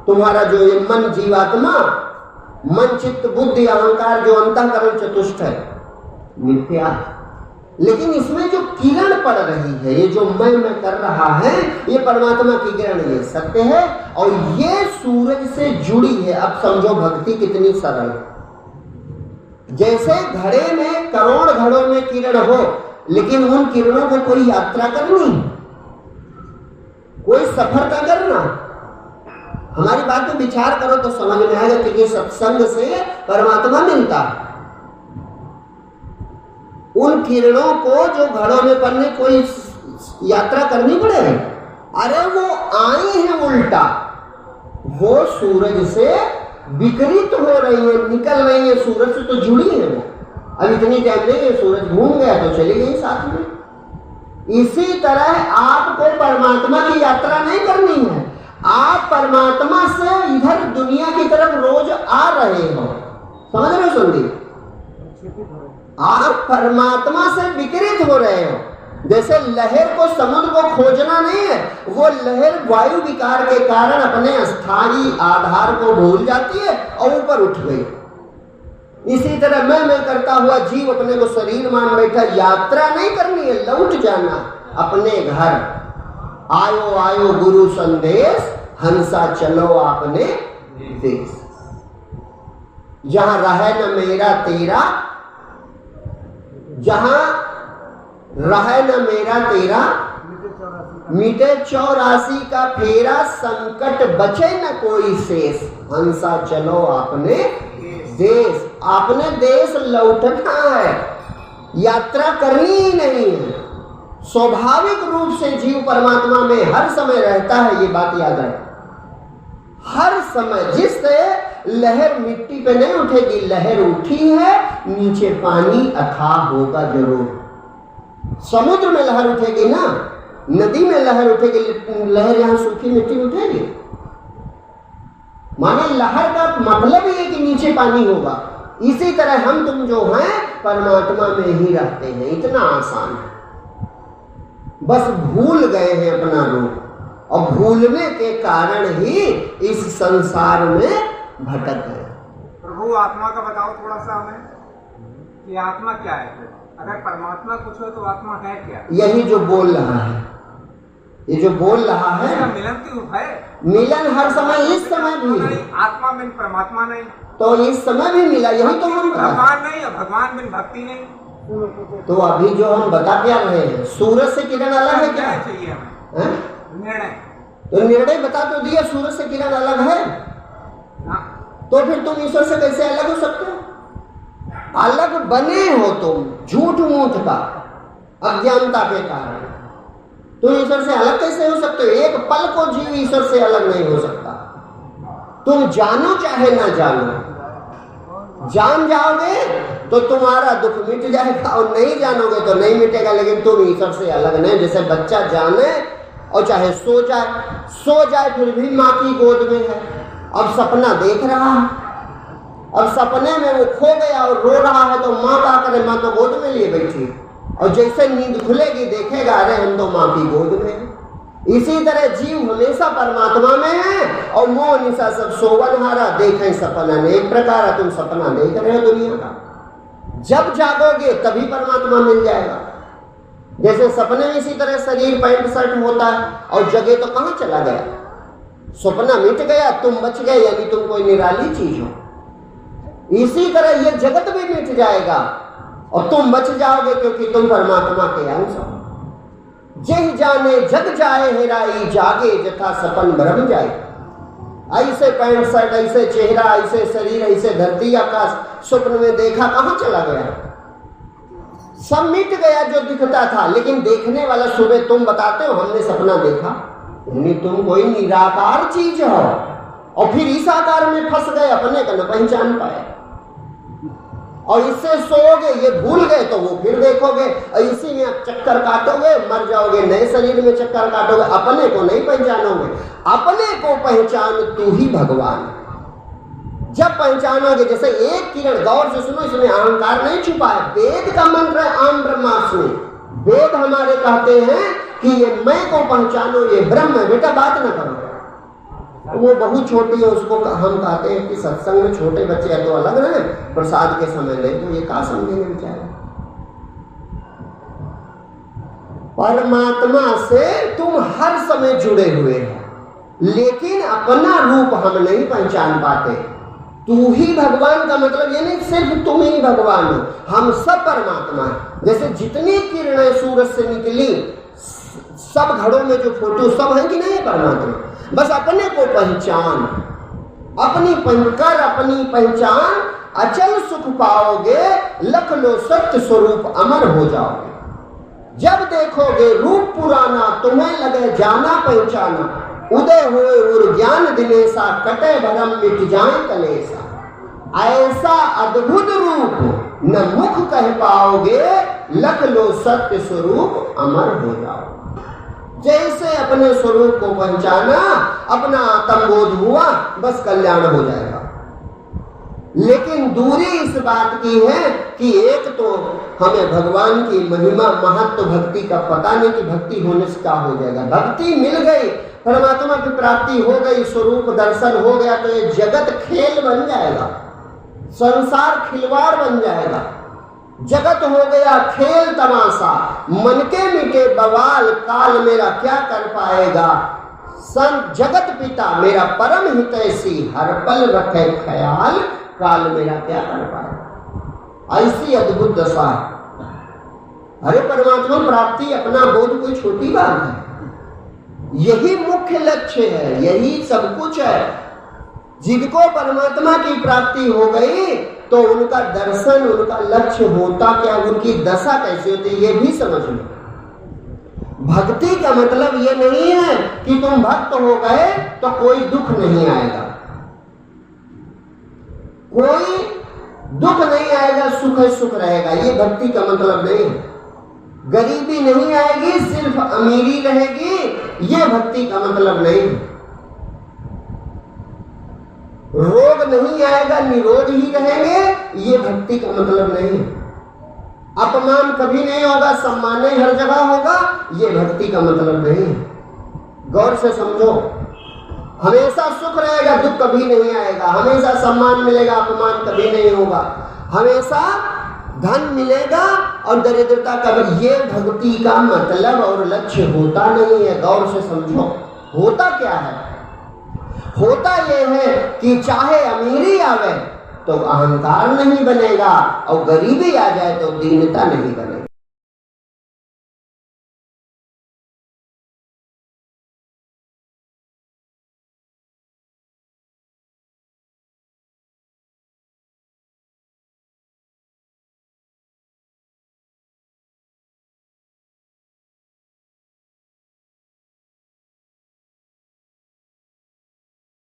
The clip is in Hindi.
तुम्हारा जो ये मन जीवात्मा, मन चित्त बुद्धि अहंकार जो अंतःकरण चतुष्ट है, मिथ्या। लेकिन इसमें जो किरण पड़ रही है, ये जो मैं कर रहा है, ये परमात्मा की किरण, ये सत्य है और ये सूरज से जुड़ी है। अब समझो भक्ति कितनी सरल। जैसे घड़े में करोड़ घड़ों में किरण हो, लेकिन उन किरणों को कोई यात्रा करनी, कोई सफरता करना। हमारी बात पे विचार करो तो समझ में आएगा कि सत्संग से परमात्मा मिलता है। उन किरणों को जो घड़ों में पड़ने कोई यात्रा करनी पड़ेगी? अरे वो आई है उल्टा, वो सूरज से विकृत हो रही है, निकल रही है, सूरज से तो जुड़ी है वो। अब इतनी टाइम नहीं, सूरज घूम गया तो चली गई साथ में। इसी तरह आपको परमात्मा की यात्रा नहीं करनी है, आप परमात्मा से इधर दुनिया की तरफ रोज आ रहे हो। समझ रहे हो संदीप? आप परमात्मा से विकृत हो रहे हो। जैसे लहर को समुद्र को खोजना नहीं है, वो लहर वायु विकार के कारण अपने स्थायी आधार को भूल जाती है और ऊपर उठ गई। इसी तरह मैं करता हुआ जीव अपने को शरीर मान बैठा। यात्रा नहीं करनी है, लौट जाना अपने घर। आयो आयो गुरु संदेश, हंसा चलो आपने देश। जहां रहे न मेरा तेरा, जहां रहे न मेरा तेरा, मिटे 84 का फेरा, संकट बचे न कोई शेष। हंसा चलो आपने देश। आपने देश लौटना है, यात्रा करनी ही नहीं है। स्वाभाविक रूप से जीव परमात्मा में हर समय रहता है, ये बात याद रहे। हर समय जिससे लहर मिट्टी पे नहीं उठेगी, लहर उठी है, नीचे पानी अथाह होगा जरूर। समुद्र में लहर उठेगी ना, नदी में लहर उठेगी, लहर यहां सूखी मिट्टी में उठेगी? माने लहर का मतलब ही है कि नीचे पानी होगा। इसी तरह हम तुम जो हैं परमात्मा में ही रहते हैं, इतना आसान है। बस भूल गए हैं अपना रूप, और भूलने के कारण ही इस संसार में भटक गए। प्रभु आत्मा का बताओ थोड़ा सा हमें कि आत्मा क्या है? अगर परमात्मा कुछ हो तो आत्मा है क्या? यही जो बोल रहा है, ये जो बोल रहा है, मिलन की रूप है। मिलन हर समय, इस समय भी नहीं, आत्मा बिन परमात्मा नहीं, तो इस समय भी मिला। यही तो हम भगवान नहीं है, भगवान बिन भक्ति नहीं। तो अभी जो हम बता क्या रहे हैं, सूरज से किरण अलग है क्या? चाहिए हमें निर्णय। तो निर्णय बता तो दिया, सूरज से किरण अलग है। तो फिर तुम ईश्वर से कैसे अलग हो सकते हो? अलग बने हो तुम झूठ मूठ का, अज्ञानता के कारण। तुम ईश्वर से अलग कैसे हो सकते हो? एक पल को जीव ईश्वर से अलग नहीं हो सकता। तुम जानो चाहे ना जानो, जान जाओगे तो तुम्हारा दुख मिट जाएगा, और नहीं जानोगे तो नहीं मिटेगा। लेकिन तुम ईश्वर से अलग नहीं। जैसे बच्चा जाने और चाहे सो जाए फिर भी माँ की गोद में है। अब सपना देख रहा है, अब सपने में वो खो गया और रो रहा है, तो माँ क्या करे? माँ तो गोद में लिए बैठी, और जैसे नींद खुलेगी देखेगा अरे हम तो माँ की गोद में हैं। इसी तरह जीव हमेशा परमात्मा में है, और मोह निशा सब सोवन हारा, देखें सपना अनेक प्रकार। तुम सपना देख रहे हो दुनिया का, जब जागोगे तभी परमात्मा मिल जाएगा। जैसे सपने में इसी तरह शरीर पैंट शर्ट होता है, और जगह तो कहाँ चला गया? सपना मिट गया, तुम बच गए, यानी तुम कोई निराली चीज हो। इसी तरह ये जगत भी मिट जाएगा और तुम बच जाओगे, क्योंकि तुम परमात्मा के अंश हो। जय जाने जग जाए हेराई, जागे जथा सपन भ्रम जाए। ऐसे पैंट शर्ट, ऐसे चेहरा, ऐसे शरीर, ऐसे धरती आकाश स्वप्न में देखा, कहाँ चला गया? सब मिट गया जो दिखता था। लेकिन देखने वाला सुबह तुम बताते हो हमने सपना देखा, यानी तुम कोई निराकार चीज हो, और फिर इस आकार में फंस गए, अपने का न पहचान पाए। और इससे सोओगे, ये भूल गए तो वो फिर देखोगे, और इसी में आप चक्कर काटोगे, मर जाओगे, नए शरीर में चक्कर काटोगे, अपने को नहीं पहचानोगे। अपने को पहचान तू ही भगवान। जब पहचानोगे, जैसे एक किरण, गौर से सुनो, इसमें अहंकार नहीं छुपा है। वेद का मंत्र है आम ब्रह्मास्मि। वेद हमारे कहते हैं कि ये मैं को पहचानो, ये ब्रह्म है। बेटा बात ना करो, वो बहुत छोटी है, उसको हम कहते हैं कि सत्संग में छोटे बच्चे या तो अलग रहे, प्रसाद के समय ले, तो ये कहा समझेंगे बेचारे। परमात्मा से तुम हर समय जुड़े हुए हैं, लेकिन अपना रूप हम नहीं पहचान पाते। तू ही भगवान का मतलब ये नहीं सिर्फ तुम ही भगवान हो, हम सब परमात्मा है। जैसे जितनी किरणें सूरज से निकली, सब घड़ों में जो फोटो सब है कि नहीं परमात्मा, बस अपने को पहचान, अपनी कर अपनी पहचान, अचल सुख पाओगे, लख लो सत्य स्वरूप अमर हो जाओगे। जब देखोगे रूप पुराना, तुम्हें लगे जाना पहचाना, उदय होए उर ज्ञान दिनेसा, कटे भरम मिट जाए कलेसा। ऐसा अद्भुत रूप न मुख कह पाओगे, लख लो सत्य स्वरूप अमर हो जाओ। जैसे अपने स्वरूप को पहचाना, अपना आत्मबोध हुआ, बस कल्याण हो जाएगा। लेकिन दूरी इस बात की है कि एक तो हमें भगवान की महिमा महत्व भक्ति का पता नहीं कि भक्ति होने से क्या हो जाएगा। भक्ति मिल गई, परमात्मा की प्राप्ति हो गई, स्वरूप दर्शन हो गया, तो ये जगत खेल बन जाएगा, संसार खिलवाड़ बन जाएगा। जगत हो गया खेल तमाशा, मन के मिटे बवाल, काल मेरा क्या कर पाएगा। संत जगत पिता मेरा परम हितैषी, हर पल रखे ख्याल, काल मेरा क्या कर पाएगा। ऐसी अद्भुत दशा है। अरे परमात्मा प्राप्ति अपना बोध कोई छोटी बात है, यही मुख्य लक्ष्य है, यही सब कुछ है। जिनको परमात्मा की प्राप्ति हो गई तो उनका दर्शन, उनका लक्ष्य होता क्या, उनकी दशा कैसी होती है, ये भी समझ लो। भक्ति का मतलब ये नहीं है कि तुम भक्त हो गए तो कोई दुख नहीं आएगा, कोई दुख नहीं आएगा, सुख है सुख रहेगा, ये भक्ति का मतलब नहीं है। गरीबी नहीं आएगी, सिर्फ अमीरी रहेगी, ये भक्ति का मतलब नहीं है। रोग नहीं आएगा, निरोग ही रहेंगे, ये भक्ति का मतलब नहीं है। अपमान कभी नहीं होगा, सम्मान ही हर जगह होगा, ये भक्ति का मतलब नहीं है। गौर से समझो, हमेशा सुख रहेगा, दुख कभी नहीं आएगा, हमेशा सम्मान मिलेगा, अपमान कभी नहीं होगा, हमेशा धन मिलेगा और दरिद्रता कभी, ये भक्ति का मतलब और लक्ष्य होता नहीं है। गौर से समझो, होता क्या है? होता यह है कि चाहे अमीरी आवे तो अहंकार नहीं बनेगा, और गरीबी आ जाए तो दीनता नहीं बनेगा।